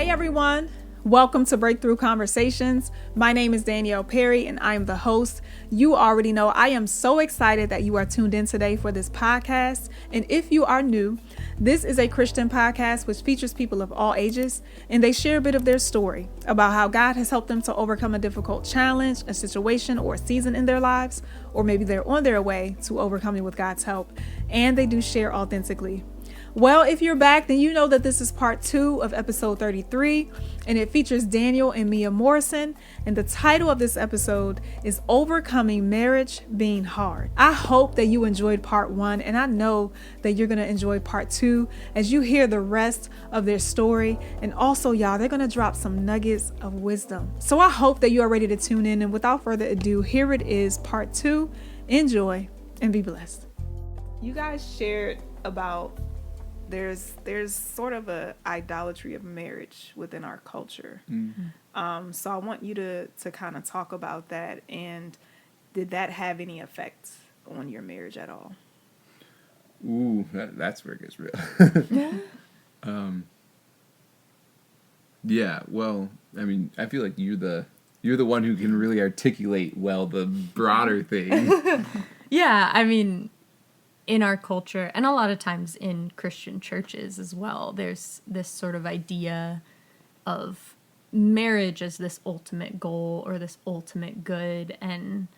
Hey everyone, welcome to Breakthrough Conversations. My name is Danielle Perry and I am the host. You already know I am so excited that you are tuned in today for this podcast. And if you are new, this is a Christian podcast which features people of all ages, and they share a bit of their story about how God has helped them to overcome a difficult challenge, a situation, or a season in their lives, or maybe they're on their way to overcoming with God's help, and they do share authentically. Well, if you're back, then you know that this is part 2 of episode 33, and it features Daniel and Mia Morrison, and the title of this episode is Overcoming Marriage Being Hard. I hope that you enjoyed part 1, and I know that you're going to enjoy part 2 as you hear the rest of their story, and also, y'all, they're going to drop some nuggets of wisdom. So I hope that you are ready to tune in, and without further ado, here it is, part 2. Enjoy and be blessed. You guys shared about there's sort of a idolatry of marriage within our culture. Mm-hmm. So I want you to kind of talk about that, and did that have any effect on your marriage at all? Ooh, that's where it gets real. Yeah, well, I mean, I feel like you're the one who can really articulate well the broader thing. Yeah, I mean, in our culture, and a lot of times in Christian churches as well, there's this sort of idea of marriage as this ultimate goal or this ultimate good, and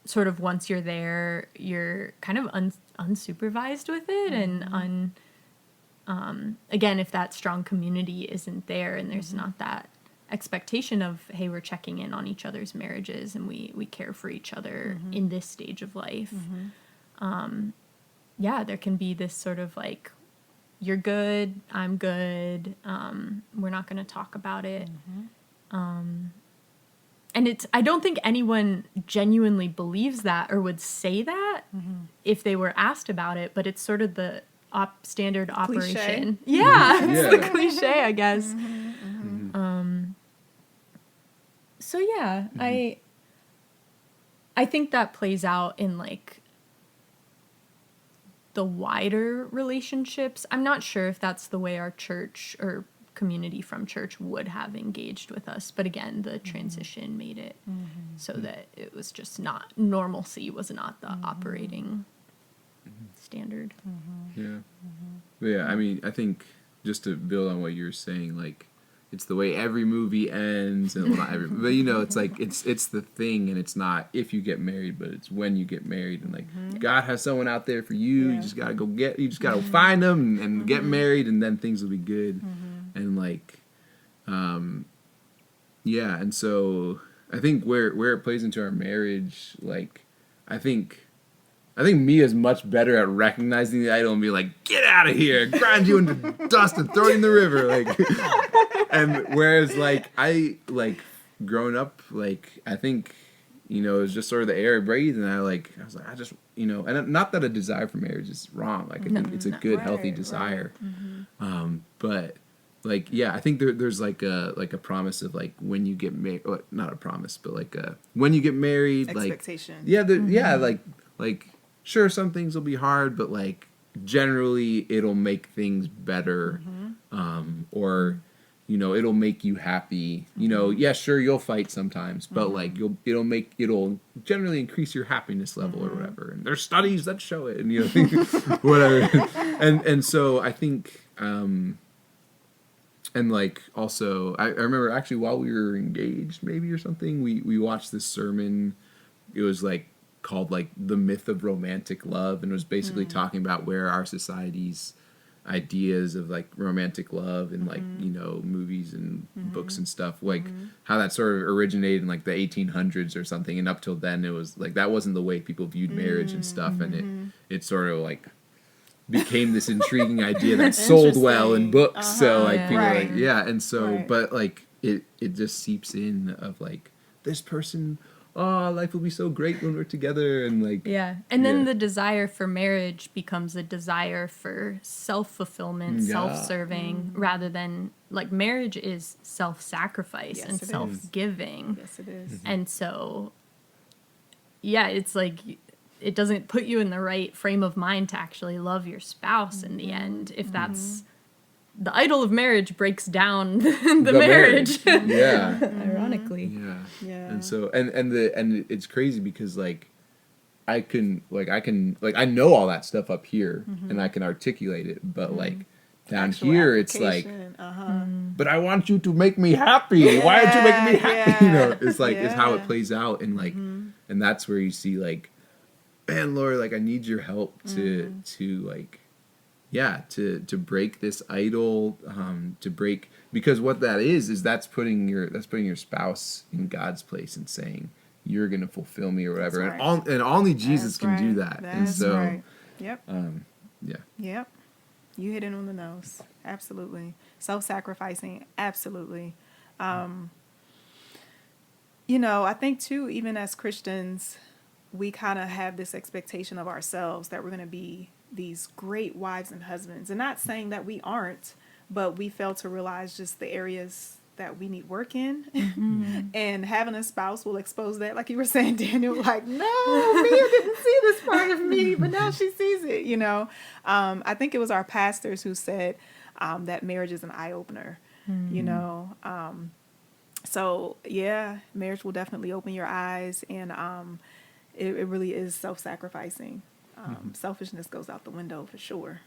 sort of once you're there, you're kind of unsupervised with it, mm-hmm. and again, if that strong community isn't there and there's mm-hmm. not that expectation of, hey, we're checking in on each other's marriages and we care for each other mm-hmm. in this stage of life. Mm-hmm. There can be this sort of like, you're good, I'm good, we're not going to talk about it. Mm-hmm. And I don't think anyone genuinely believes that or would say that mm-hmm. if they were asked about it, but it's sort of the standard cliche. Operation. Yeah, it's the cliche, I guess. Mm-hmm. Mm-hmm. So yeah, mm-hmm. I think that plays out in like the wider relationships. I'm not sure if that's the way our church or community from church would have engaged with us. But again, the transition made it mm-hmm. so that it was just not, normalcy was not the mm-hmm. operating mm-hmm. standard. Mm-hmm. Yeah. Mm-hmm. But yeah, I mean, I think just to build on what you were saying, like, it's the way every movie ends, and well, not every, but you know, it's like it's the thing, and it's not if you get married, but it's when you get married, and like mm-hmm. God has someone out there for you. Yeah. You just gotta you just gotta mm-hmm. find them and mm-hmm. get married, and then things will be good. Mm-hmm. And like, yeah, and so I think where it plays into our marriage, like, I think Mia's much better at recognizing the idol and be like, get out of here, grind you into dust and throw it in the river, like. And whereas, like, I, like, growing up, like, I think, you know, it was just sort of the air I breathed, and I was like, I just, you know, and not that a desire for marriage is wrong, like, I think it's a good, healthy desire, right. Mm-hmm. But, like, yeah, I think there's, like a promise of, like, when you get married, not a promise, but, like, when you get married, expectation. Like, yeah, mm-hmm. yeah, like, sure, some things will be hard, but, like, generally, it'll make things better, mm-hmm. Or... you know, it'll make you happy. You know, yeah, sure, you'll fight sometimes, but mm-hmm. like it'll generally increase your happiness level mm-hmm. or whatever. And there's studies that show it, and you know, whatever. And so I think, and like also, I remember actually while we were engaged, maybe or something, we watched this sermon. It was like called like The Myth of Romantic Love, and it was basically talking about where our society's ideas of like romantic love and like mm-hmm. you know, movies and mm-hmm. books and stuff, like mm-hmm. how that sort of originated in like the 1800s or something, and up till then it was like that wasn't the way people viewed marriage and stuff, and it sort of like became this intriguing idea that sold well in books. So like people right. are like, yeah, and so but like it just seeps in of like this person, oh, life will be so great when we're together, and like and then the desire for marriage becomes a desire for self-fulfillment, self-serving, rather than like marriage is self-sacrifice and self-giving. Yes, it is. Mm-hmm. And so it's like it doesn't put you in the right frame of mind to actually love your spouse in the end if that's the idol of marriage breaks down the marriage. Yeah. Ironically. Yeah. Yeah. And so and it's crazy because like I know all that stuff up here and I can articulate it, but like down Actual here it's like, application. but I want you to make me happy. Why aren't you making me happy? Yeah. It's like it's how it Yeah. plays out, and like and that's where you see like, man, Lord, like I need your help to like to break this idol, to break, because what that is that's putting your spouse in God's place and saying you're gonna fulfill me or whatever. That's right. And only Jesus That's can do right. that. That's And so right. Yep. yeah. Yep. You hit it on the nose. Absolutely. Self-sacrificing. Absolutely. You know, I think too, even as Christians, we kind of have this expectation of ourselves that we're going to be these great wives and husbands. And not saying that we aren't, but we fail to realize just the areas that we need work in. And having a spouse will expose that. Like you were saying, Daniel, like, no, Mia didn't see this part of me, but now she sees it, you know. I think it was our pastors who said that marriage is an eye-opener, you know. So, yeah, marriage will definitely open your eyes, and it really is self-sacrificing. Selfishness goes out the window for sure.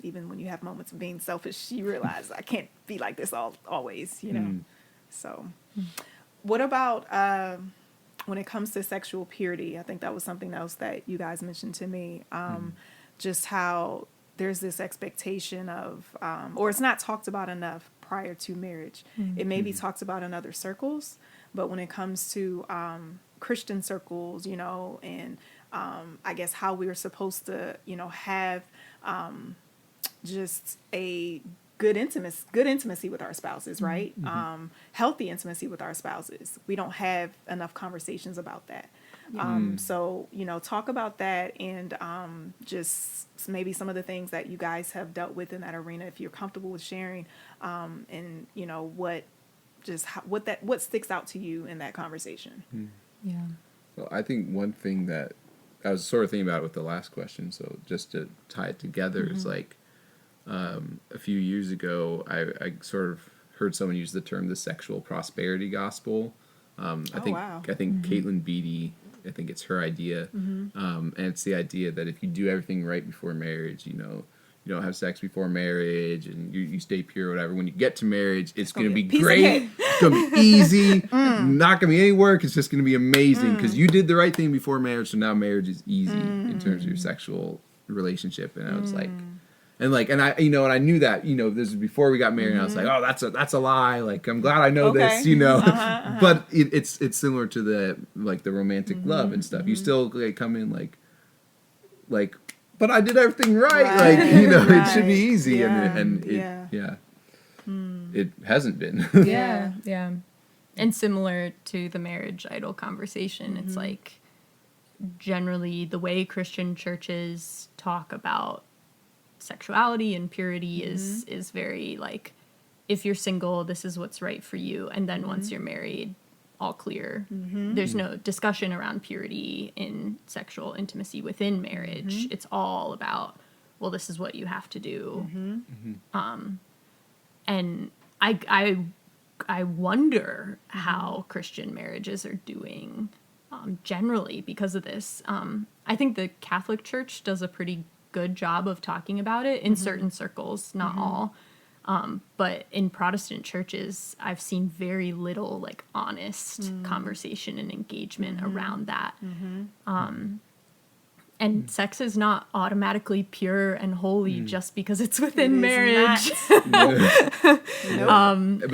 Even when you have moments of being selfish, you realize I can't be like this always, you know. So what about when it comes to sexual purity? I think that was something else that you guys mentioned to me. Just how there's this expectation of, or it's not talked about enough prior to marriage. It may be talked about in other circles, but when it comes to Christian circles, you know, and I guess how we are supposed to, you know, have just a good intimacy with our spouses, right? Healthy intimacy with our spouses. We don't have enough conversations about that. So, you know, talk about that, and just maybe some of the things that you guys have dealt with in that arena, if you're comfortable with sharing, and you know, what sticks out to you in that conversation. Yeah. Well, I think one thing that I was sort of thinking about with the last question, so just to tie it together, is like a few years ago, I sort of heard someone use the term the sexual prosperity gospel. I think Caitlin Beatty, I think it's her idea, and it's the idea that if you do everything right before marriage, you know, you don't have sex before marriage, and you stay pure, or whatever. When you get to marriage, it's going to be great. It's going to be easy. Not going to be any work. It's just going to be amazing because you did the right thing before marriage. So now marriage is easy in terms of your sexual relationship. And I was like, and I, you know, and I knew that, you know, this was before we got married. And I was like, oh, that's a lie. Like, I'm glad I know this, you know. But it's similar to the romantic love and stuff. You still like come in like. But I did everything right. Like, you know, it should be easy. It hasn't been. Yeah. And similar to the marriage idol conversation, it's like generally the way Christian churches talk about sexuality and purity is very like, if you're single, this is what's right for you. And then once you're married, all clear. There's no discussion around purity in sexual intimacy within marriage. It's all about, well, this is what you have to do. And I wonder how Christian marriages are doing generally because of this. I think the Catholic Church does a pretty good job of talking about it in certain circles, not all. But in Protestant churches, I've seen very little like honest conversation and engagement around that. And sex is not automatically pure and holy just because it's within marriage. But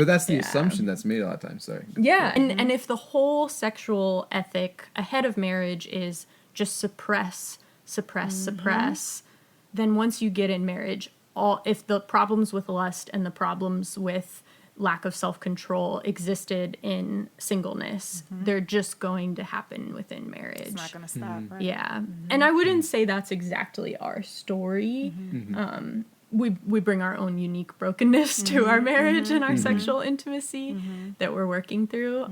that's the assumption that's made a lot of times. Sorry. Yeah, and if the whole sexual ethic ahead of marriage is just suppress, then once you get in marriage, if the problems with lust and the problems with lack of self-control existed in singleness, they're just going to happen within marriage. It's not going to stop, right? Yeah. And I wouldn't say that's exactly our story. We bring our own unique brokenness to our marriage and our sexual intimacy that we're working through.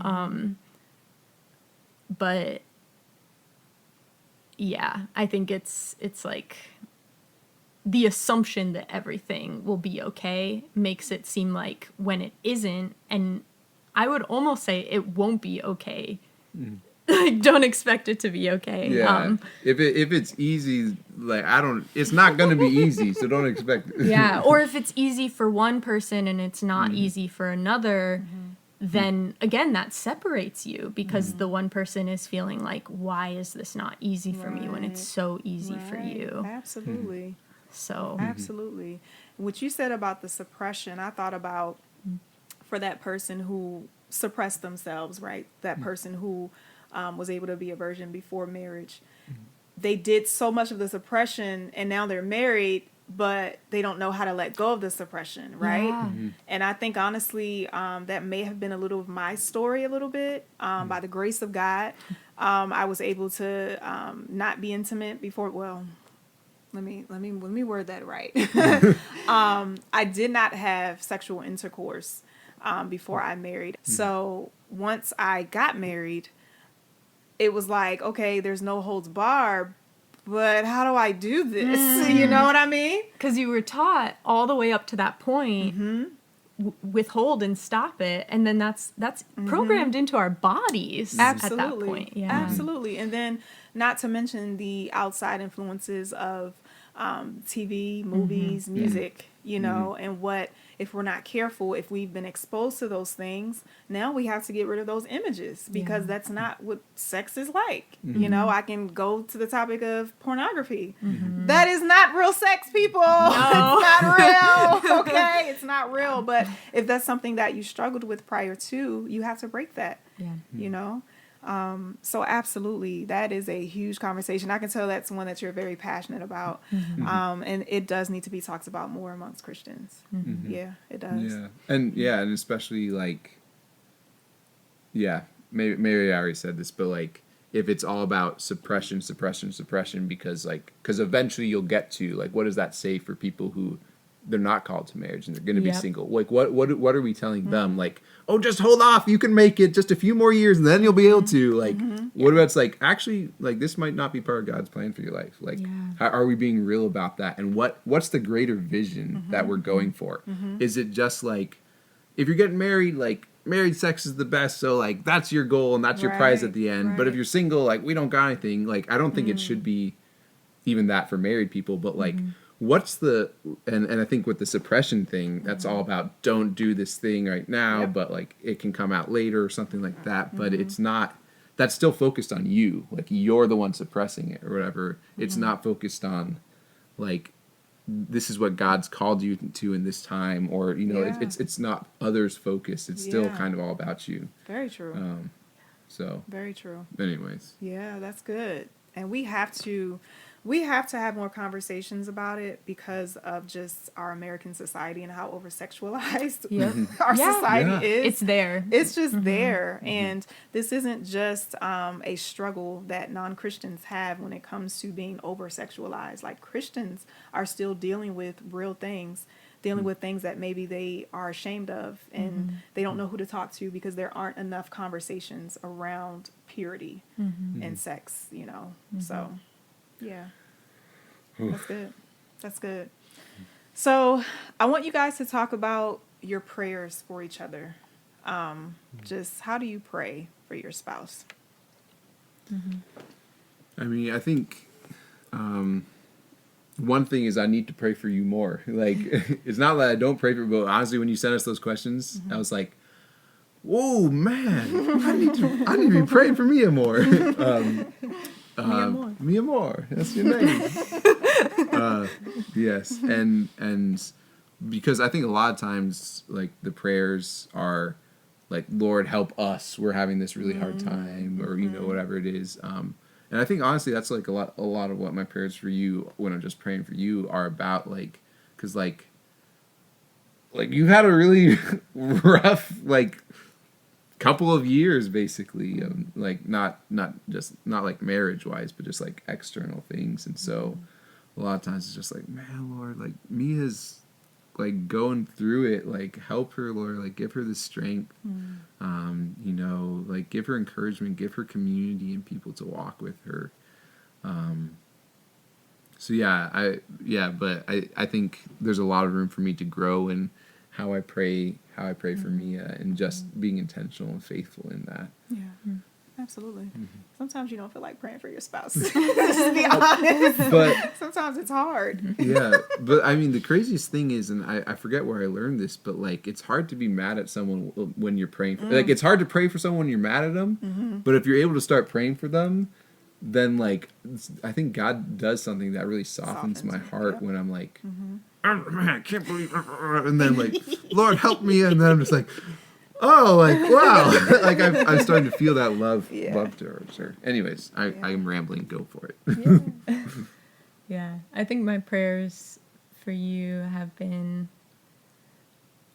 But yeah, I think it's like the assumption that everything will be okay makes it seem like when it isn't, and I would almost say it won't be okay. Like, don't expect it to be okay. Yeah. If it's easy, like it's not gonna be easy, so don't expect it. Yeah. Or if it's easy for one person and it's not easy for another, then again that separates you, because the one person is feeling like, why is this not easy for me when it's so easy for you? Absolutely. So Absolutely. What you said about the suppression, I thought about for that person who suppressed themselves, right? That person who was able to be a virgin before marriage. They did so much of the suppression, and now they're married, but they don't know how to let go of the suppression, right? Yeah. And I think, honestly, that may have been a little of my story a little bit. By the grace of God, I was able to not be intimate before, well, let me word that right. I did not have sexual intercourse before I married. So once I got married, it was like, okay, there's no holds barred, but how do I do this? You know what I mean? Because you were taught all the way up to that point, withhold and stop it, and then that's programmed into our bodies Absolutely. at that point. Yeah. Absolutely. And then not to mention the outside influences of TV, movies, music, you know, and what, if we're not careful, if we've been exposed to those things, now we have to get rid of those images, because that's not what sex is like. You know, I can go to the topic of pornography. That is not real sex, people. No. It's not real. Okay. It's not real. But if that's something that you struggled with prior to, you have to break that, Yeah. you know? So absolutely, that is a huge conversation. I can tell that's one that you're very passionate about. And it does need to be talked about more amongst Christians. Yeah, it does. Yeah. And especially like, maybe I already said this, but like, if it's all about suppression, because eventually you'll get to, like, what does that say for people who they're not called to marriage and they're going to be single? Like, what are we telling them? Like, oh, just hold off, you can make it just a few more years and then you'll be able to. Like, what about, it's like, actually, like, this might not be part of God's plan for your life. Like, how are we being real about that? And what's the greater vision that we're going for? Is it just like, if you're getting married, like, married sex is the best, so like that's your goal and that's your prize at the end. But if you're single, like, we don't got anything. Like, I don't think it should be even that for married people, but like, what's the, and I think with the suppression thing, that's all about, don't do this thing right now, but like it can come out later or something like that. But it's not, that's still focused on you, like you're the one suppressing it or whatever. It's not focused on like, this is what God's called you to in this time, or you know, it's not others focused. It's still kind of all about you. Very true. So very true. Anyways, yeah, that's good. And we have to have more conversations about it, because of just our American society and how over-sexualized our society is. It's there. It's just there. And this isn't just a struggle that non-Christians have when it comes to being over-sexualized. Like, Christians are still dealing with real things, dealing with things that maybe they are ashamed of, and they don't know who to talk to, because there aren't enough conversations around purity and sex, you know. So yeah, that's good. That's good. So I want you guys to talk about your prayers for each other. Just how do you pray for your spouse? I mean, I think one thing is I need to pray for you more. Like, it's not that I don't pray for you, but honestly, when you sent us those questions, I was like, whoa, man, I need to be praying for Mia more. Mia Moore, that's your name. Yes, and because I think a lot of times, like, the prayers are like, Lord, help us, we're having this really hard time, or you know, whatever it is. And I think honestly, that's like a lot of what my prayers for you, when I'm just praying for you, are about. Like, because like you've had a really rough like couple of years, basically, like not like marriage wise, but just like external things. And so a lot of times it's just like, man, Lord, like, Mia's like going through it, like, help her, Lord, like, give her the strength, you know, like, give her encouragement, give her community and people to walk with her. So but I think there's a lot of room for me to grow in how I pray for Mia, and just being intentional and faithful in that. Yeah. Absolutely. Sometimes you don't feel like praying for your spouse. Just to be honest. But sometimes it's hard. Yeah, but I mean, the craziest thing is, and I forget where I learned this, but like, it's hard to be mad at someone when you're praying for, like, it's hard to pray for someone when you're mad at them, but if you're able to start praying for them, then like, I think God does something that really softens my heart when I'm like, oh, man, I can't believe, and then like, Lord help me, and then I'm just like, oh, like, wow. Like, I'm starting to feel that love towards her. Anyways, I'm rambling. Go for it. Yeah. I think my prayers for you have been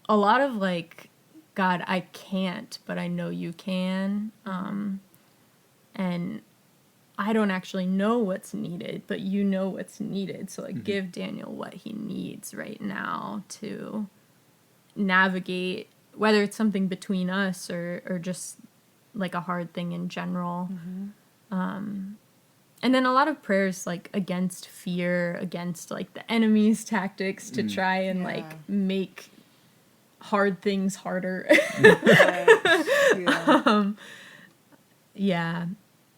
a lot of like, God, I can't, but I know you can. And I don't actually know what's needed, but you know what's needed. So like, give Daniel what he needs right now to navigate, whether it's something between us or just like a hard thing in general. And then a lot of prayers like against fear, against like the enemy's tactics to try and like make hard things harder.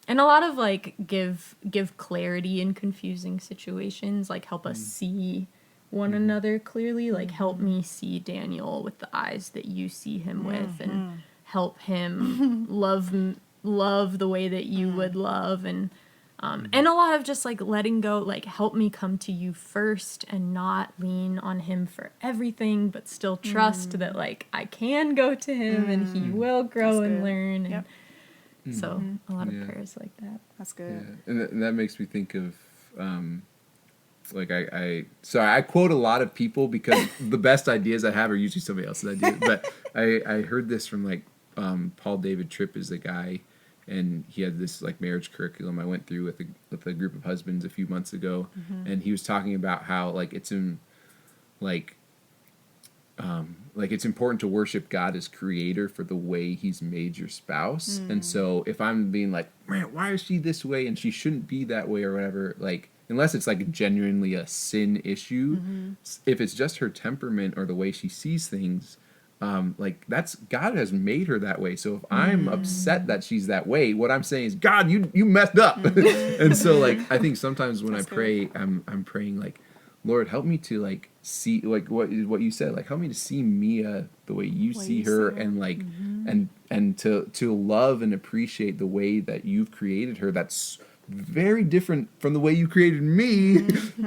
And a lot of like give clarity in confusing situations, like help us see one another clearly, like help me see Daniel with the eyes that you see him with, and help him love the way that you would love, and a lot of just like letting go, like help me come to you first and not lean on him for everything, but still trust that like I can go to him and he will grow and learn. And so a lot of prayers like that. That's good. Yeah. And that makes me think of like I quote a lot of people because the best ideas I have are usually somebody else's ideas. But I heard this from like Paul David Tripp is the guy, and he had this like marriage curriculum I went through with a group of husbands a few months ago, and he was talking about how like it's important to worship God as creator for the way he's made your spouse. And so if I'm being like, man, why is she this way and she shouldn't be that way or whatever, like unless it's like genuinely a sin issue, if it's just her temperament or the way she sees things, like that's God has made her that way. So if I'm upset that she's that way, what I'm saying is, God, you messed up. And so like I think sometimes when that's I pray, I'm praying like, Lord, help me to like see like what you said, like help me to see Mia the way you see her, and like and to love and appreciate the way that you've created her. That's very different from the way you created me.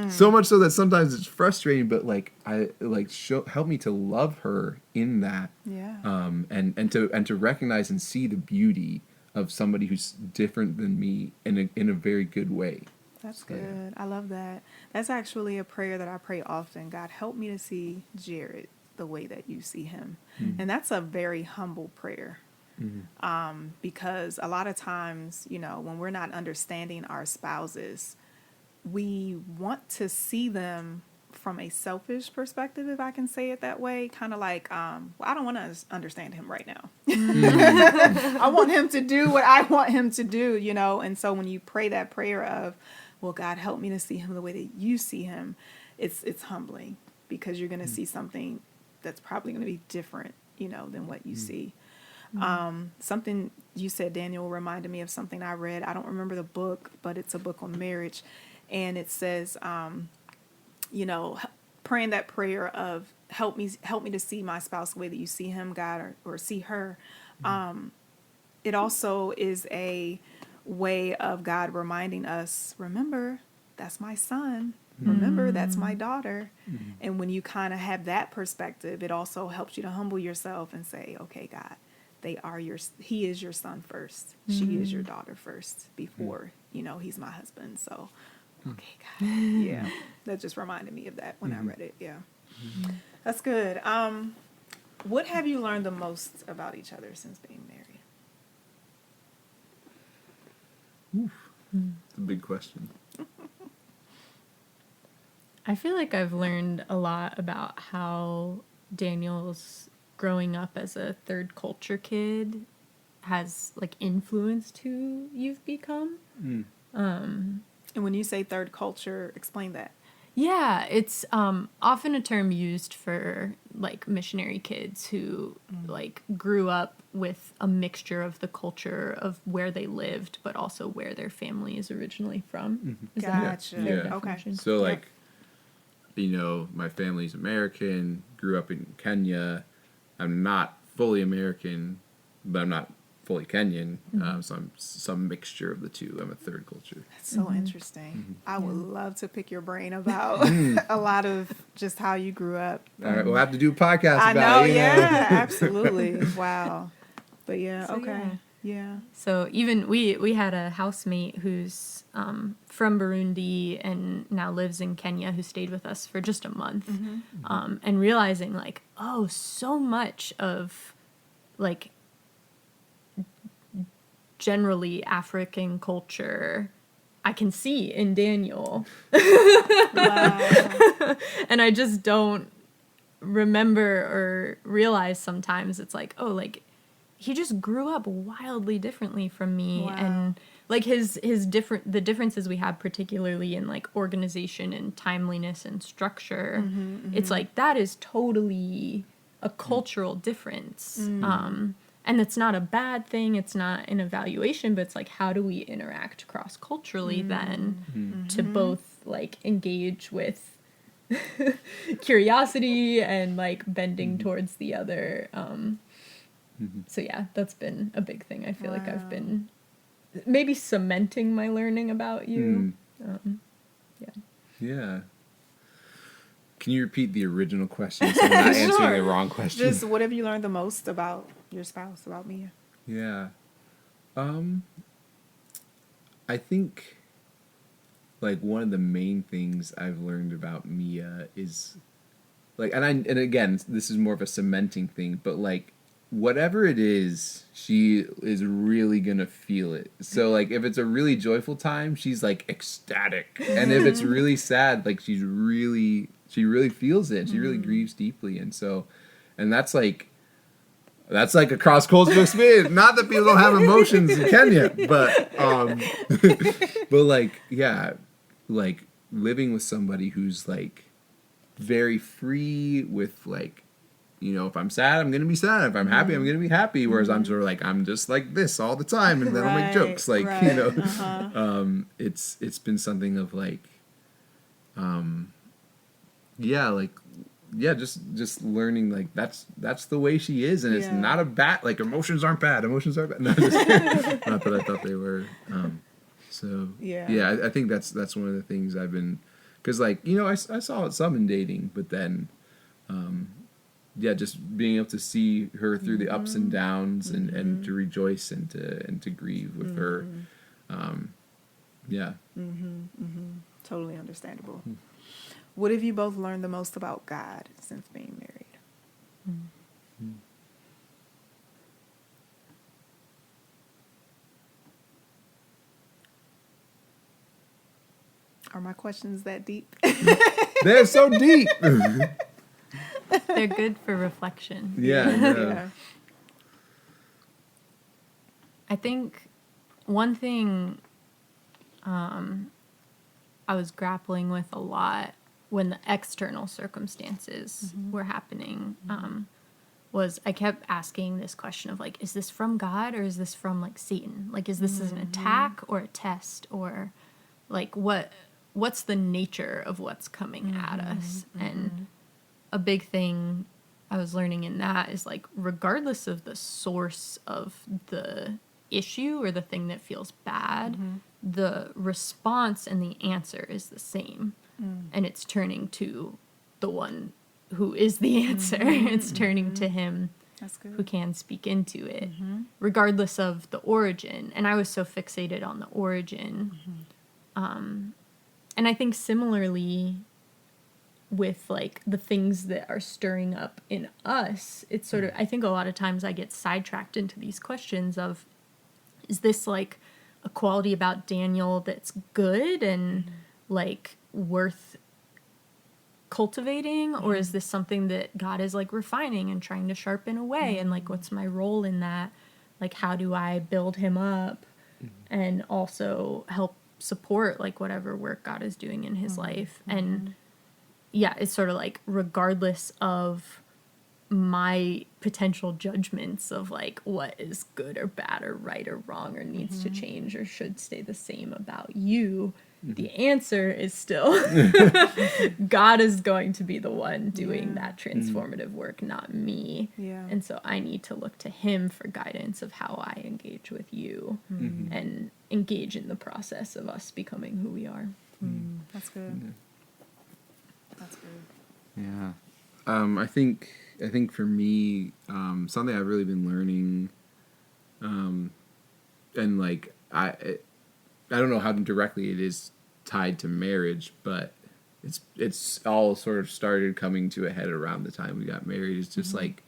So much so that sometimes it's frustrating, but like I like help me to love her in that. And to recognize and see the beauty of somebody who's different than me in a very good way. That's good. I love that. That's actually a prayer that I pray often. God, help me to see Jared the way that you see him. And that's a very humble prayer. Because a lot of times, you know, when we're not understanding our spouses, we want to see them from a selfish perspective, if I can say it that way. Kind of like, well, I don't want to understand him right now. I want him to do what I want him to do, you know. And so when you pray that prayer of, well, God, help me to see him the way that you see him, it's humbling, because you're going to see something that's probably going to be different, you know, than what you see. Something you said, Daniel, reminded me of something I read. I don't remember the book, but it's a book on marriage. And it says, you know, praying that prayer of help me to see my spouse the way that you see him, God, or see her. It also is a way of God reminding us, remember, that's my son. Remember, that's my daughter. And when you kind of have that perspective, it also helps you to humble yourself and say, okay, God, he is your son first. She is your daughter first before, you know, he's my husband. So, okay, God. Yeah. That just reminded me of that when I read it. Yeah. That's good. What have you learned the most about each other since being married? It's a big question. I feel like I've learned a lot about how Daniel's growing up as a third culture kid has like influenced who you've become. And when you say third culture, explain that. Yeah, it's often a term used for like missionary kids who like grew up with a mixture of the culture of where they lived, but also where their family is originally from. Is that Gotcha. a fair Yeah. Okay. definition? So like, you know, my family's American, grew up in Kenya. I'm not fully American, but I'm not fully Kenyan. So I'm some mixture of the two. I'm a third culture. That's so interesting. I would love to pick your brain about a lot of just how you grew up. All right, we'll have to do a podcast I about know, it. yeah, absolutely. Wow. But yeah, So, okay. Yeah. So even we had a housemate who's from Burundi and now lives in Kenya who stayed with us for just a month, and realizing like, oh, so much of like generally African culture I can see in Daniel. Wow. And I just don't remember or realize sometimes it's like, oh, like he just grew up wildly differently from me. Wow. And like his the differences we have, particularly in like organization and timeliness and structure, it's like that is totally a cultural difference. And it's not a bad thing, it's not an evaluation, but it's like, how do we interact cross-culturally then to both like engage with curiosity and like bending towards the other. So yeah, that's been a big thing. I feel like I've been maybe cementing my learning about you. Yeah. Can you repeat the original question so I'm not answering Sure. the wrong question? Just what have you learned the most about your spouse, about Mia? Yeah. I think like one of the main things I've learned about Mia is like, and again, this is more of a cementing thing, but like whatever it is, she is really gonna feel it. So like if it's a really joyful time, she's like ecstatic. And if it's really sad, like she really feels it. She really grieves deeply. And that's like a cross-cultural experience. Not that people don't have emotions in Kenya, but but like, yeah, like living with somebody who's like very free with like, you know, if I'm sad, I'm gonna be sad. If I'm happy, I'm gonna be happy. Whereas I'm sort of like, I'm just like this all the time, and then I'll make jokes, like you know. It's been something of like, just learning like that's the way she is, and it's not a bad, like emotions aren't bad. Emotions are bad. No, just, not that I thought they were. I think that's one of the things I've been, because like, you know, I saw it some in dating, but then just being able to see her through the ups and downs and to rejoice and to grieve with her. Totally understandable. What have you both learned the most about God since being married? Are my questions that deep? They're so deep. They're good for reflection. Yeah. I think one thing I was grappling with a lot when the external circumstances were happening was I kept asking this question of like, is this from God or is this from like Satan? Like, is this an attack or a test, or like what's the nature of what's coming at us? And a big thing I was learning in that is like, regardless of the source of the issue or the thing that feels bad, the response and the answer is the same. And it's turning to the one who is the answer. It's turning to him who can speak into it, regardless of the origin. And I was so fixated on the origin. And I think similarly with like the things that are stirring up in us, it's sort of, I think a lot of times I get sidetracked into these questions of, is this like a quality about Daniel that's good and like worth cultivating, or is this something that God is like refining and trying to sharpen away, and like what's my role in that? Like, how do I build him up and also help support like whatever work God is doing in his life. And yeah, it's sort of like regardless of my potential judgments of like what is good or bad or right or wrong or needs to change or should stay the same about you, the answer is still God is going to be the one doing that transformative work, not me. Yeah. And so I need to look to him for guidance of how I engage with you and engage in the process of us becoming who we are. That's good. That's good. Yeah. I think for me, something I've really been learning, and like I don't know how directly it is tied to marriage, but it's all sort of started coming to a head around the time we got married. It's just like,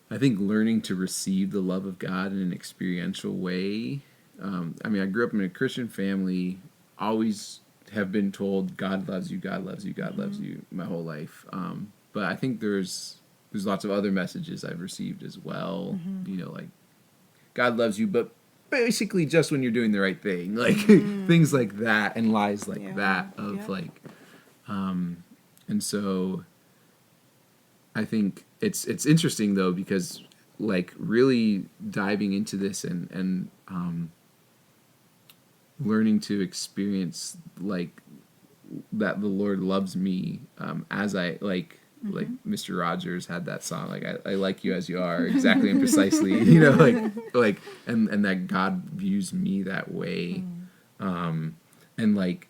I think learning to receive the love of God in an experiential way. I mean, I grew up in a Christian family, always have been told God loves you, God loves you, God loves you my whole life. But I think there's lots of other messages I've received as well. You know, like God loves you, but basically just when you're doing the right thing, like things like that, and lies like that of like, and so I think it's interesting though, because like really diving into this and learning to experience like that the Lord loves me as I like Mr. Rogers had that song, like I like you as you are, exactly and precisely, you know, like and that God views me that way, and like,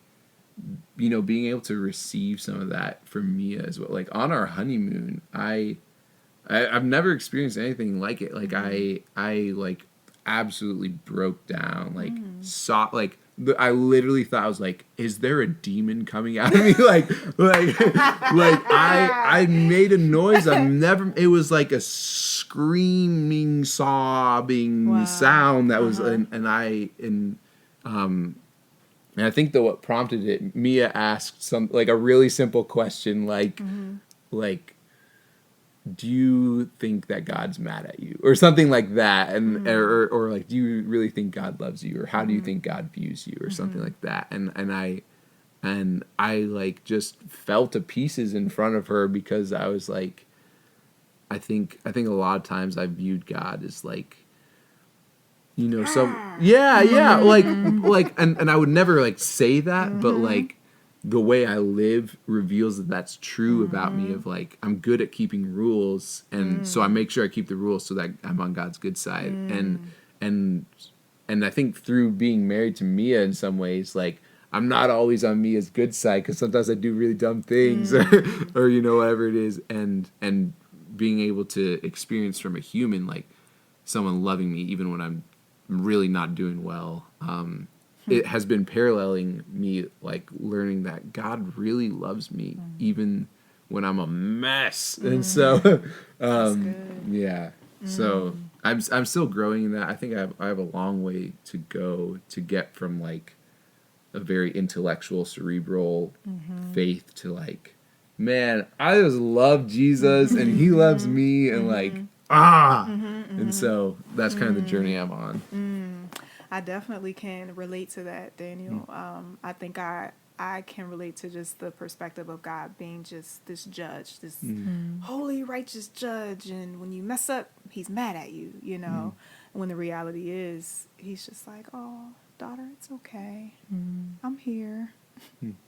you know, being able to receive some of that from Mia as well. Like on our honeymoon, I've never experienced anything like it. Like I like absolutely broke down, like saw like. I literally thought, I was like, is there a demon coming out of me? like I made a noise. It was like a screaming, sobbing sound that was, and I think that what prompted it, Mia asked like a really simple question, like, do you think that God's mad at you, or something like that, and or like, do you really think God loves you, or how do you think God views you, or something like that, and I like just fell to pieces in front of her, because I was like, I think a lot of times I viewed God as like, you know, like and I would never like say that, but like the way I live reveals that that's true about me, of like, I'm good at keeping rules, and so I make sure I keep the rules so that I'm on God's good side. And I think through being married to Mia, in some ways, like, I'm not always on Mia's good side, because sometimes I do really dumb things, or you know, whatever it is, and being able to experience from a human, like someone loving me even when I'm really not doing well, it has been paralleling me, like learning that God really loves me even when I'm a mess. And so, yeah. So I'm still growing in that. I think I have a long way to go to get from like a very intellectual, cerebral faith to like, man, I just love Jesus and he loves me, and like, and so that's kind of the journey I'm on. I definitely can relate to that, Daniel. I think I can relate to just the perspective of God being just this judge, this holy, righteous judge. And when you mess up, he's mad at you, you know. When the reality is, he's just like, oh, daughter, it's okay. I'm here.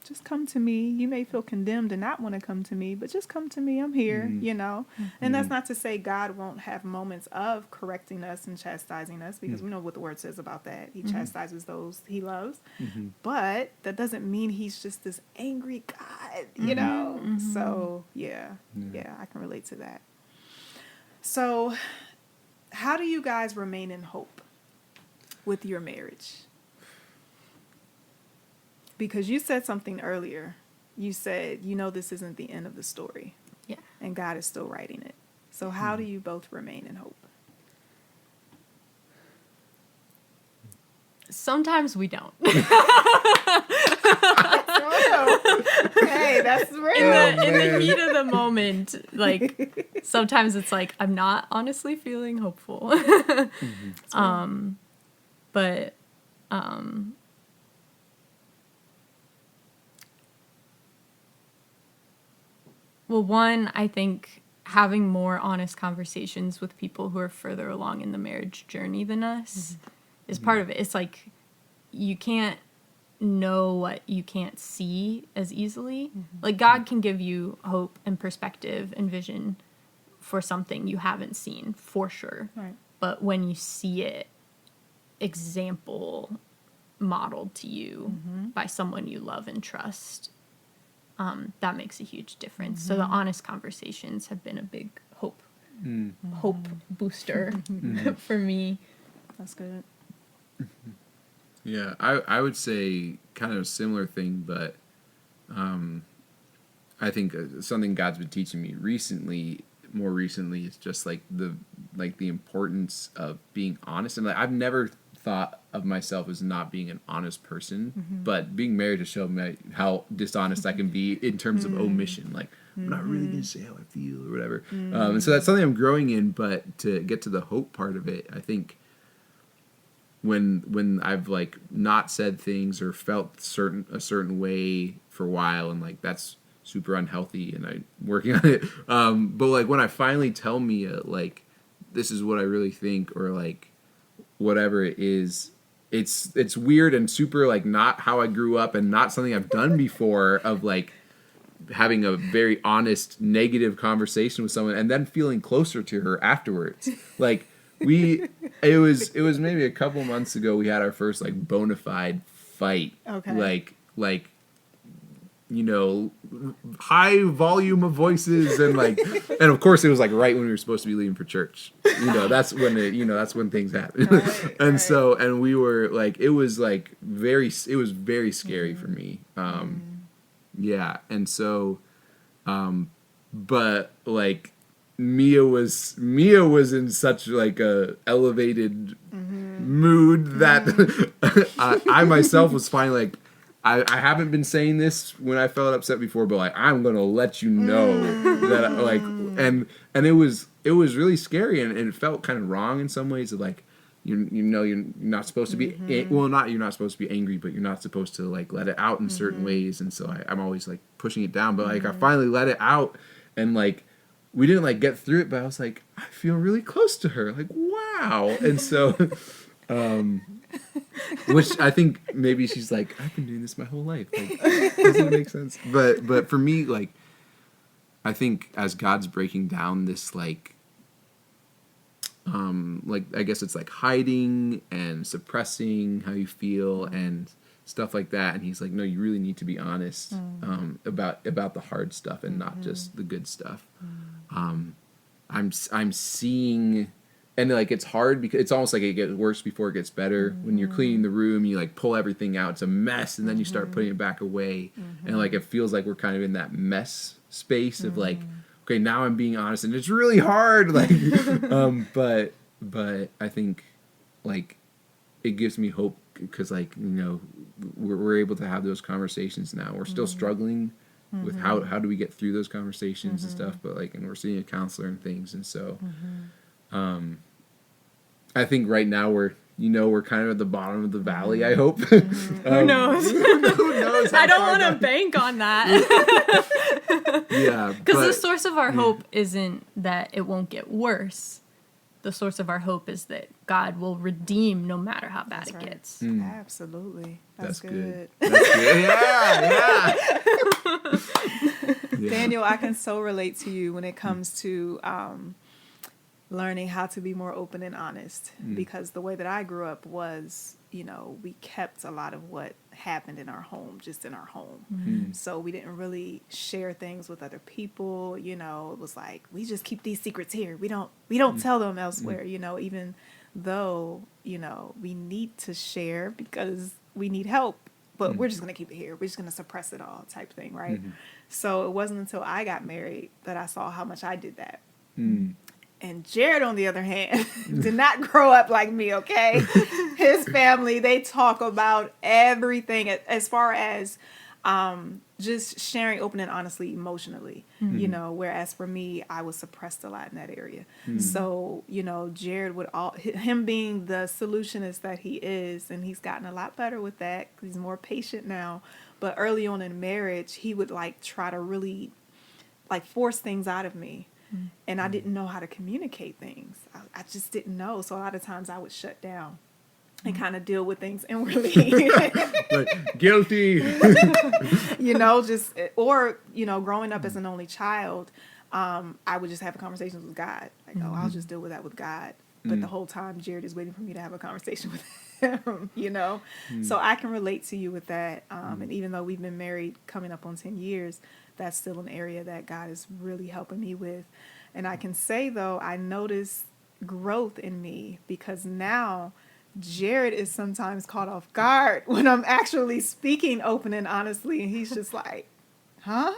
Just come to me. You may feel condemned and not want to come to me, but just come to me. I'm here, you know. And that's not to say God won't have moments of correcting us and chastising us, because we know what the word says about that. He chastises those he loves. But that doesn't mean he's just this angry God, you know. So, yeah, I can relate to that. So, how do you guys remain in hope with your marriage? Because you said something earlier. You said, you know, this isn't the end of the story. Yeah. And God is still writing it. So how do you both remain in hope? Sometimes we don't. Hey, that's real. In the heat of the moment, like, sometimes it's like, I'm not honestly feeling hopeful. But Well, one, I think having more honest conversations with people who are further along in the marriage journey than us is part of it. It's like you can't know what you can't see as easily. Like God can give you hope and perspective and vision for something you haven't seen, for sure. Right. But when you see it example modeled to you by someone you love and trust, that makes a huge difference. So the honest conversations have been a big hope booster for me. That's good. Yeah, I would say kind of a similar thing, but I think something God's been teaching me more recently, is just like the importance of being honest. And like, I've never thought of myself as not being an honest person, but being married has shown me how dishonest I can be in terms of omission. Like, I'm not really going to say how I feel or whatever. And so that's something I'm growing in. But to get to the hope part of it, I think when I've like not said things or felt a certain way for a while, and like that's super unhealthy, and I'm working on it. But like when I finally tell Mia like this is what I really think, or like whatever it is, it's weird and super like not how I grew up and not something I've done before, of like having a very honest negative conversation with someone and then feeling closer to her afterwards. Like it was maybe a couple months ago we had our first like bona fide fight. Okay. Like you know, high volume of voices and like, and of course it was like right when we were supposed to be leaving for church. You know, that's when things happen. Right, and right. so, and we were like, it was very scary for me. Yeah. And so, but like Mia was in such like a elevated mood that I myself was finally like, I haven't been saying this when I felt upset before, but like I'm gonna let you know that like, and it was really scary, and it felt kind of wrong in some ways. Of like, you're not supposed to be you're not supposed to be angry, but you're not supposed to like let it out in certain ways, and so I'm always like pushing it down. But like I finally let it out, and like we didn't like get through it, but I was like, I feel really close to her, like wow, and so. Which I think maybe she's like, I've been doing this my whole life. Like, doesn't make sense. But for me, like, I think as God's breaking down this, like I guess it's like hiding and suppressing how you feel and stuff like that. And he's like, no, you really need to be honest about the hard stuff and not just the good stuff. I'm seeing. And like it's hard because it's almost like it gets worse before it gets better. When you're cleaning the room, you like pull everything out, it's a mess, and then you start putting it back away. And like it feels like we're kind of in that mess space of like, okay, now I'm being honest, and it's really hard. Like, but I think like it gives me hope because like we're able to have those conversations now. We're still struggling with how do we get through those conversations and stuff, but like, and we're seeing a counselor and things, and so. I think right now we're kind of at the bottom of the valley, I hope. Who knows? Who knows? I don't want to bank on that. Yeah. Because the source of our hope isn't that it won't get worse. The source of our hope is that God will redeem no matter how bad it gets. Absolutely. That's good. That's good. Yeah. Daniel, I can so relate to you when it comes to learning how to be more open and honest, because the way that I grew up was, we kept a lot of what happened in our home, just in our home. So we didn't really share things with other people. It was like, we just keep these secrets here. We don't tell them elsewhere, even though, we need to share because we need help, but we're just going to keep it here. We're just going to suppress it all type thing. Right. So it wasn't until I got married that I saw how much I did that. And Jared, on the other hand, did not grow up like me, okay? His family, they talk about everything as far as just sharing open and honestly emotionally, whereas for me, I was suppressed a lot in that area. So, Jared him being the solutionist that he is, and he's gotten a lot better with that because he's more patient now. But early on in marriage, he would like try to really like force things out of me. And I didn't know how to communicate things. I just didn't know. So a lot of times I would shut down and kind of deal with things inwardly. Like, guilty. Growing up as an only child, I would just have conversations with God. Like, I'll just deal with that with God. But the whole time, Jared is waiting for me to have a conversation with him, So I can relate to you with that. And even though we've been married coming up on 10 years, that's still an area that God is really helping me with. And I can say, though, I notice growth in me because now Jared is sometimes caught off guard when I'm actually speaking open and honestly. And he's just like, huh?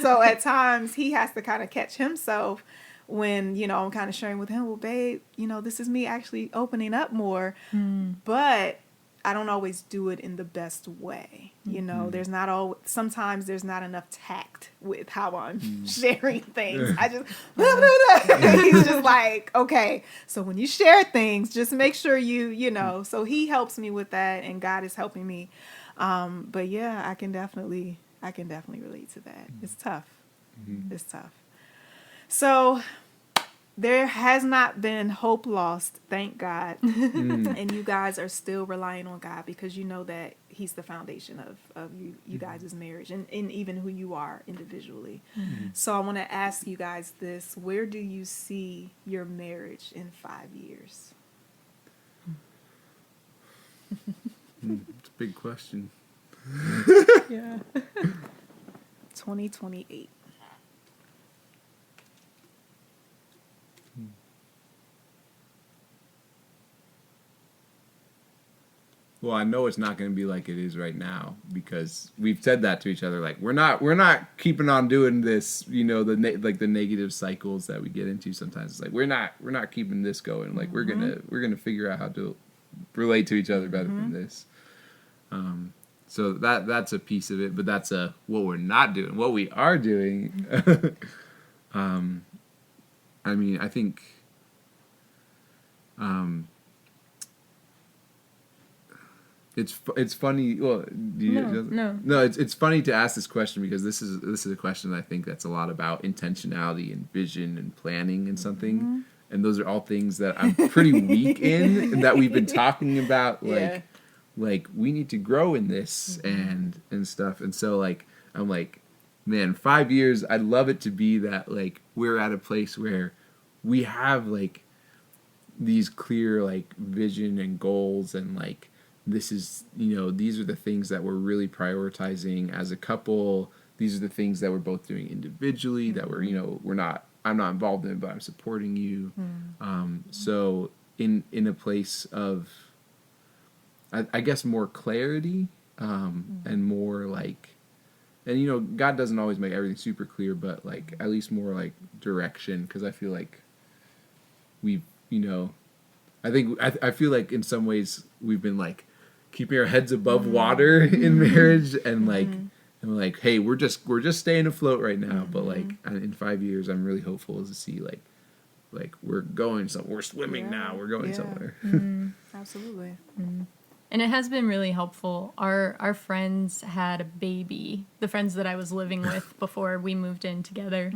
So at times he has to kind of catch himself when, I'm kind of sharing with him, well, babe, this is me actually opening up more. But I don't always do it in the best way. Sometimes there's not enough tact with how I'm sharing things. I just, he's just like, okay, so when you share things, just make sure so he helps me with that and God is helping me. But yeah, I can definitely relate to that. It's tough. It's tough. So there has not been hope lost, thank God. And you guys are still relying on God because you know that he's the foundation of you guys' marriage and even who you are individually. So I want to ask you guys this. Where do you see your marriage in 5 years? It's a big question. Yeah. 2028. Well, I know it's not going to be like it is right now because we've said that to each other. Like we're not keeping on doing this. The negative cycles that we get into sometimes. It's like we're not keeping this going. Like we're gonna figure out how to relate to each other better than this. So that's a piece of it, but that's what we're not doing. What we are doing. I think. It's funny. Well, no. It's funny to ask this question because this is a question I think that's a lot about intentionality and vision and planning and something, and those are all things that I'm pretty weak in and that we've been talking about. Like we need to grow in this and stuff. And so I'm like, man, 5 years. I'd love it to be that we're at a place where we have these clear vision and goals and this is, these are the things that we're really prioritizing as a couple. These are the things that we're both doing individually that we're, I'm not involved in it, but I'm supporting you. So in a place of, I guess, more clarity, and more and, God doesn't always make everything super clear, but at least more direction. 'Cause I feel like we've, I feel like in some ways we've been keeping our heads above water in marriage and and hey, we're just staying afloat right now. But in 5 years, I'm really hopeful to see we're going somewhere. We're swimming now. We're going somewhere. Absolutely. And it has been really helpful. Our friends had a baby. The friends that I was living with before we moved in together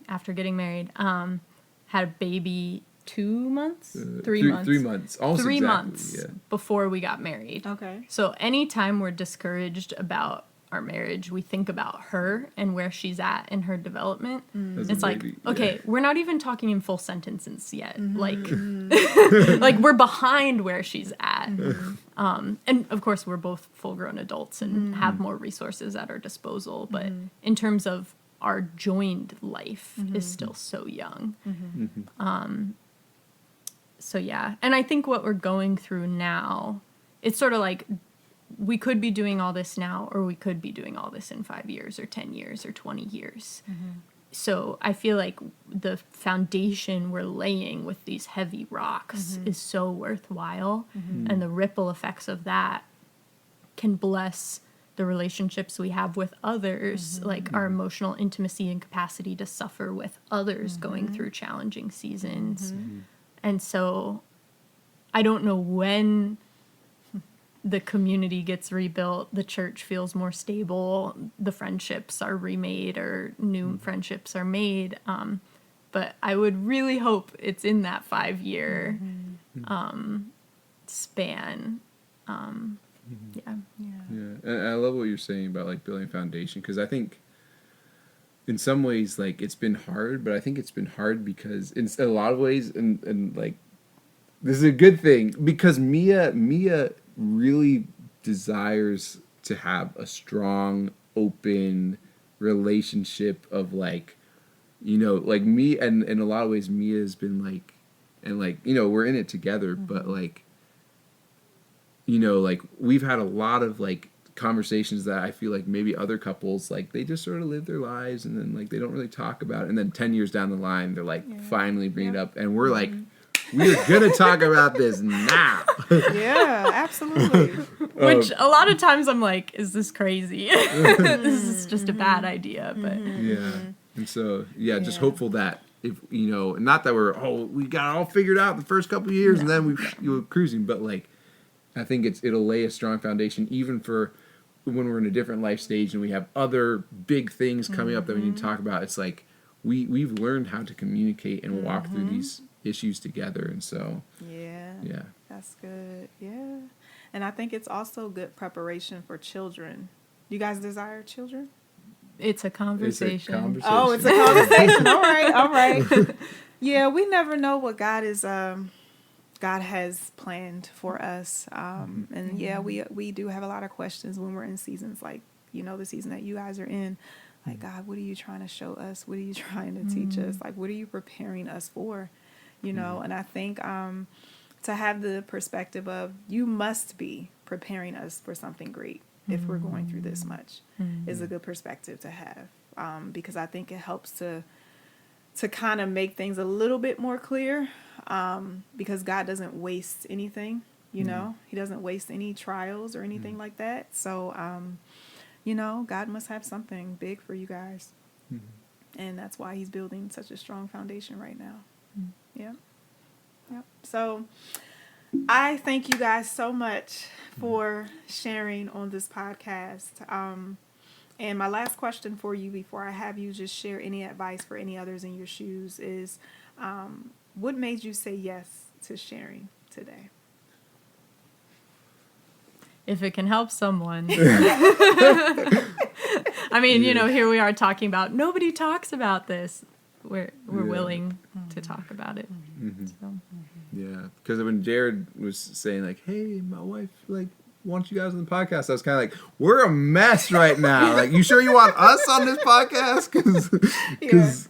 after getting married, had a baby 2 months? 3 months. 3 months. Almost 3 exactly, months before we got married. Okay. So anytime we're discouraged about our marriage, we think about her and where she's at in her development. It's okay, we're not even talking in full sentences yet. We're behind where she's at. And of course we're both full grown adults and have more resources at our disposal. But in terms of our joined life is still so young. So yeah, and I think what we're going through now, it's sort of we could be doing all this now, or we could be doing all this in 5 years or 10 years or 20 years. So I feel like the foundation we're laying with these heavy rocks is so worthwhile, and the ripple effects of that can bless the relationships we have with others, our emotional intimacy and capacity to suffer with others going through challenging seasons. And so I don't know when the community gets rebuilt, the church feels more stable, the friendships are remade or new friendships are made. But I would really hope it's in that 5-year span. Yeah. And I love what you're saying about like building a foundation, because I think in some ways like it's been hard, but I think it's been hard because in a lot of ways, and like this is a good thing, because Mia really desires to have a strong, open relationship of like, you know, like me, and in a lot of ways Mia has been like, and like, you know, we're in it together, but like, you know, like we've had a lot of like conversations that I feel like maybe other couples, like they just sort of live their lives and then like they don't really talk about it, and then 10 years down the line they're like finally bring it up, and we're like, we're gonna talk about this now. Yeah, absolutely. Which a lot of times I'm like, is this crazy? This is just a bad idea. But And so just hopeful that if, you know, not that we got it all figured out the first couple of years and then we were cruising, but like I think it'll lay a strong foundation even for when we're in a different life stage and we have other big things coming up that we need to talk about. It's like we've learned how to communicate and walk through these issues together, and so that's good. And I think it's also good preparation for children. You guys desire children? It's a conversation. Oh, it's a conversation. All right. Yeah, we never know what God has planned for us. And we do have a lot of questions when we're in seasons like, you know, the season that you guys are in. Like, God, what are you trying to show us? What are you trying to teach us? Like, what are you preparing us for? You know, and I think to have the perspective of you must be preparing us for something great if we're going through this much is a good perspective to have, because I think it helps to kind of make things a little bit more clear, because God doesn't waste anything, you know. He doesn't waste any trials or anything like that. So, you know, God must have something big for you guys. And that's why he's building such a strong foundation right now. Yeah. So I thank you guys so much for sharing on this podcast. And my last question for you before I have you just share any advice for any others in your shoes is, what made you say yes to sharing today? If it can help someone. I mean, you know, here we are talking about nobody talks about this. We're willing to talk about it. So. Yeah, because when Jared was saying like, "Hey, my wife like wants you guys on the podcast," I was kind of like, "We're a mess right now. Like, you sure you want us on this podcast?" Because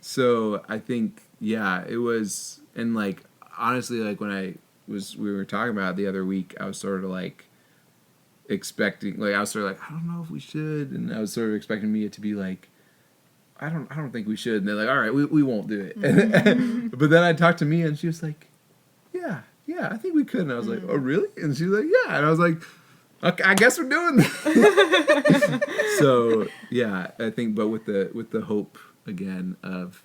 so I think it was, and like honestly, like when we were talking about it the other week, I was sort of like expecting, like I was sort of like, I don't know if we should, and I was sort of expecting Mia to be like, I don't think we should. And they're like, all right, we won't do it. But then I talked to Mia and she was like, yeah, I think we could. And I was like, oh, really? And she was like, yeah. And I was like, okay, I guess we're doing that. So, yeah, I think, but with the hope, again, of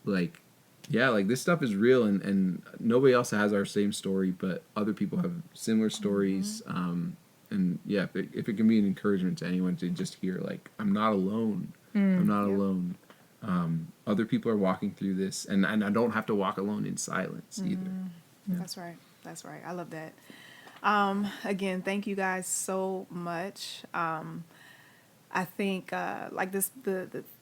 like, like this stuff is real and nobody else has our same story, but other people have similar stories. And yeah, if it can be an encouragement to anyone to just hear, like, I'm not alone. I'm not alone. Other people are walking through this, and I don't have to walk alone in silence either. Yeah. That's right. I love that. Again, thank you guys so much. I think like this,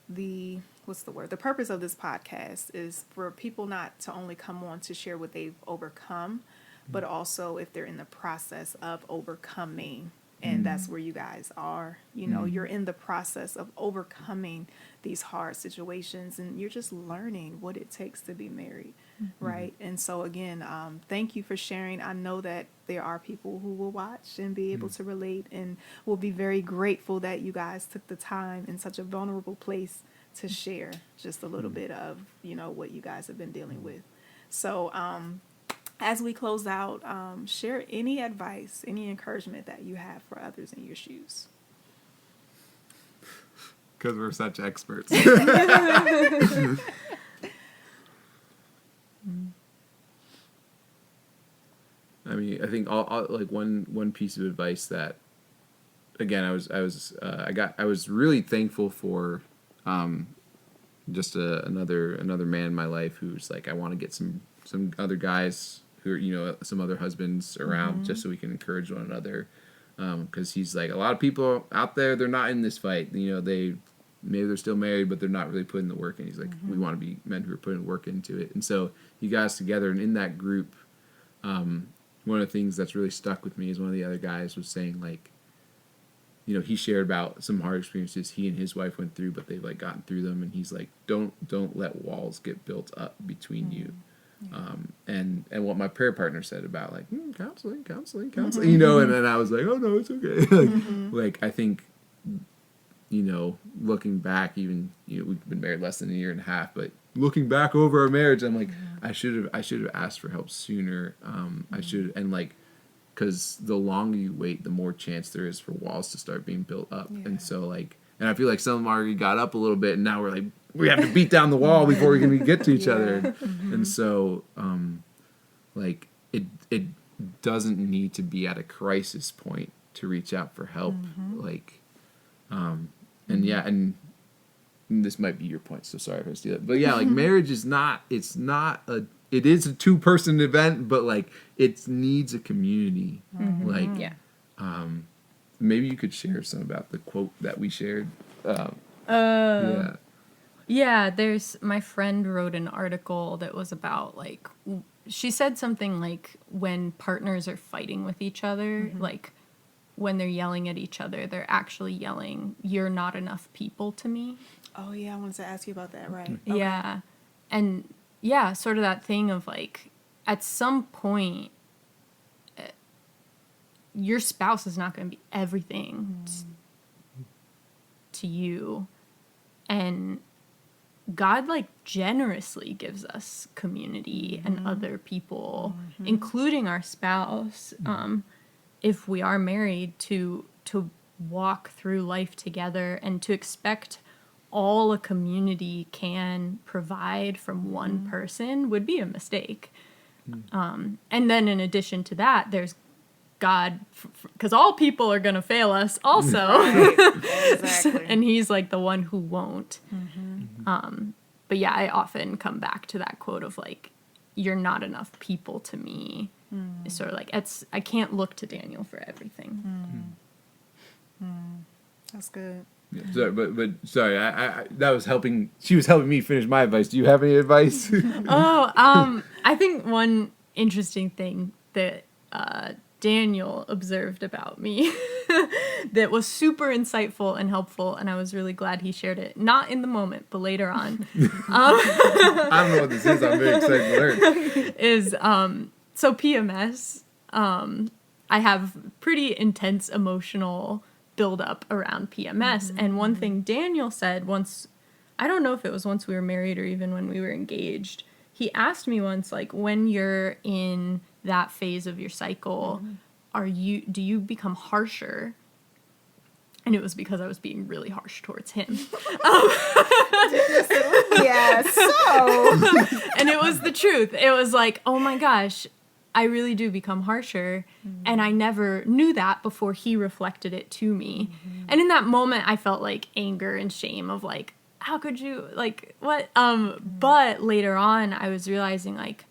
the what's the word? The purpose of this podcast is for people not to only come on to share what they've overcome, but also if they're in the process of overcoming. And that's where you guys are. You know, you're in the process of overcoming these hard situations, and you're just learning what it takes to be married, right? And so, again, thank you for sharing. I know that there are people who will watch and be able to relate, and will be very grateful that you guys took the time in such a vulnerable place to share just a little bit of, you know, what you guys have been dealing with. So, as we close out, share any advice, any encouragement that you have for others in your shoes. Because we're such experts. I mean, I think all like one piece of advice that, again, I was really thankful for, just another man in my life who's like, I want to get some other guys who are, some other husbands around, just so we can encourage one another. Because he's like, a lot of people out there, they're not in this fight. Maybe they're still married, but they're not really putting the work in. He's like, we want to be men who are putting work into it. And so you guys together, and in that group, one of the things that's really stuck with me is one of the other guys was saying, like, he shared about some hard experiences he and his wife went through, but they've like gotten through them. And he's like, don't let walls get built up between you. And what my prayer partner said about like, counseling, and then I was like, oh no, it's okay. Like, I think, looking back, even, we've been married less than a year and a half, but looking back over our marriage, I'm like, I should have asked for help sooner. I should, and like, because the longer you wait, the more chance there is for walls to start being built up. And so like, and I feel like some of them already got up a little bit, and now we're like, we have to beat down the wall before we can get to each other. And so, like, it doesn't need to be at a crisis point to reach out for help. Like, and this might be your point, so sorry if I steal it. But yeah, like, marriage is it is a 2-person event, but like, it needs a community. Like, maybe you could share some about the quote that we shared. Yeah, my friend wrote an article that was about, like, she said something like, when partners are fighting with each other, like, when they're yelling at each other, they're actually yelling, "You're not enough people to me." Oh, yeah, I wanted to ask you about that, right? Okay. Yeah. And, yeah, sort of that thing of, like, at some point, your spouse is not going to be everything to you. And God, like, generously gives us community and other people, including our spouse, if we are married, to walk through life together, and to expect all a community can provide from one person would be a mistake. And then in addition to that, there's God, because all people are going to fail us also. Exactly. And he's like the one who won't. But yeah, I often come back to that quote of like, "You're not enough people to me." It's sort of like, I can't look to Daniel for everything. That's good. Yeah, sorry, but sorry, I that was helping. She was helping me finish my advice. Do you have any advice? I think one interesting thing that Daniel observed about me that was super insightful and helpful, and I was really glad he shared it. Not in the moment, but later on. I don't know what this is. I'm very excited to learn. Is so PMS. I have pretty intense emotional buildup around PMS, and one thing Daniel said once, I don't know if it was once we were married or even when we were engaged. He asked me once, like, when you're in that phase of your cycle, do you become harsher? And it was because I was being really harsh towards him. Yeah, so. And it was the truth. It was like, oh my gosh, I really do become harsher. And I never knew that before he reflected it to me. And in that moment, I felt like anger and shame of like, how could you, like, what? But later on, I was realizing, like,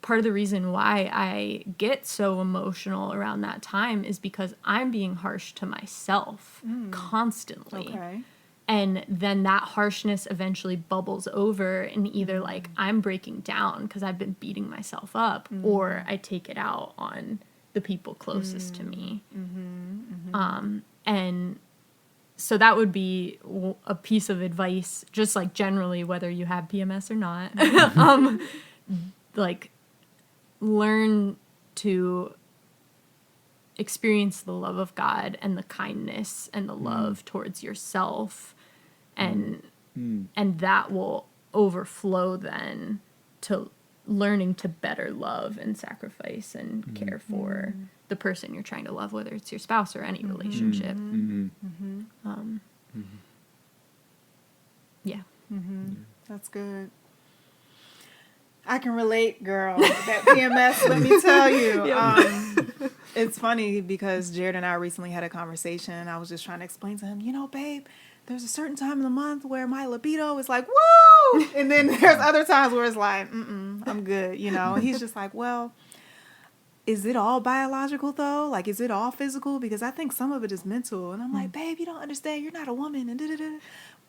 part of the reason why I get so emotional around that time is because I'm being harsh to myself constantly. Okay. And then that harshness eventually bubbles over, and either like I'm breaking down because I've been beating myself up, or I take it out on the people closest to me. And so that would be a piece of advice, just like generally, whether you have PMS or not, like, learn to experience the love of God and the kindness and the love towards yourself, and that will overflow then to learning to better love and sacrifice and care for the person you're trying to love, whether it's your spouse or any relationship. Yeah. That's good. I can relate, girl. That PMS, let me tell you. It's funny because Jared and I recently had a conversation. I was just trying to explain to him, babe, there's a certain time of the month where my libido is like, woo! And then there's other times where it's like, I'm good, And he's just like, well, is it all biological though? Like, is it all physical? Because I think some of it is mental. And I'm like, babe, you don't understand. You're not a woman. And da-da-da.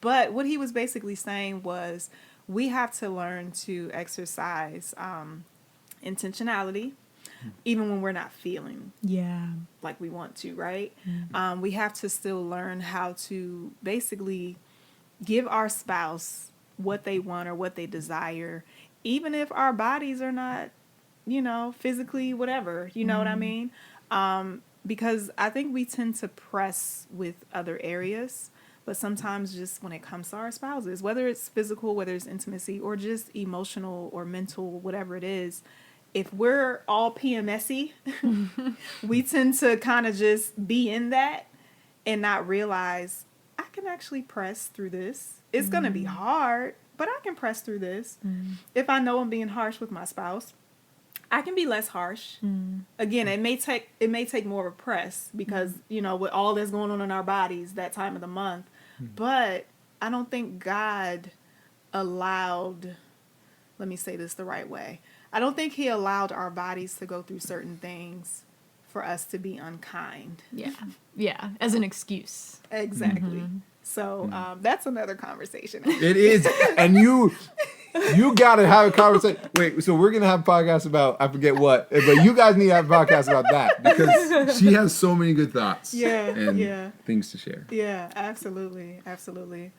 But what he was basically saying was we have to learn to exercise intentionality, even when we're not feeling like we want to, right? Mm-hmm. We have to still learn how to basically give our spouse what they want or what they desire, even if our bodies are not, physically whatever, you know what I mean? Because I think we tend to press with other areas, but sometimes just when it comes to our spouses, whether it's physical, whether it's intimacy, or just emotional or mental, whatever it is, if we're all PMSy, we tend to kind of just be in that and not realize I can actually press through this. It's going to be hard, but I can press through this. If I know I'm being harsh with my spouse, I can be less harsh. Again, it may take more of a press because, with all that's going on in our bodies that time of the month. But I don't think God allowed, let me say this the right way. I don't think he allowed our bodies to go through certain things for us to be unkind. Yeah, as an excuse. Exactly. So that's another conversation. It is. And you got to have a conversation. Wait, so we're going to have a podcast about, I forget what, but you guys need to have a podcast about that because she has so many good thoughts and things to share. Yeah, absolutely. Absolutely.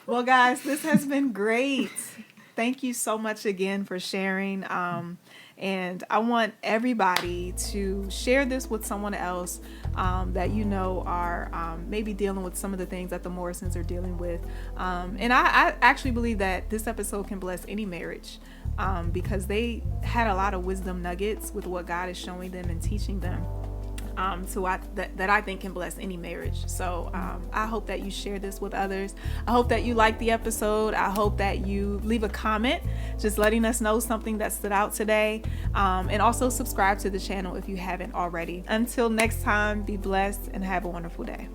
Well, guys, this has been great. Thank you so much again for sharing. And I want everybody to share this with someone else that are maybe dealing with some of the things that the Morrisons are dealing with. And I actually believe that this episode can bless any marriage because they had a lot of wisdom nuggets with what God is showing them and teaching them. That I think can bless any marriage. So I hope that you share this with others. I hope that you like the episode. I hope that you leave a comment just letting us know something that stood out today. And also subscribe to the channel if you haven't already. Until next time, be blessed and have a wonderful day.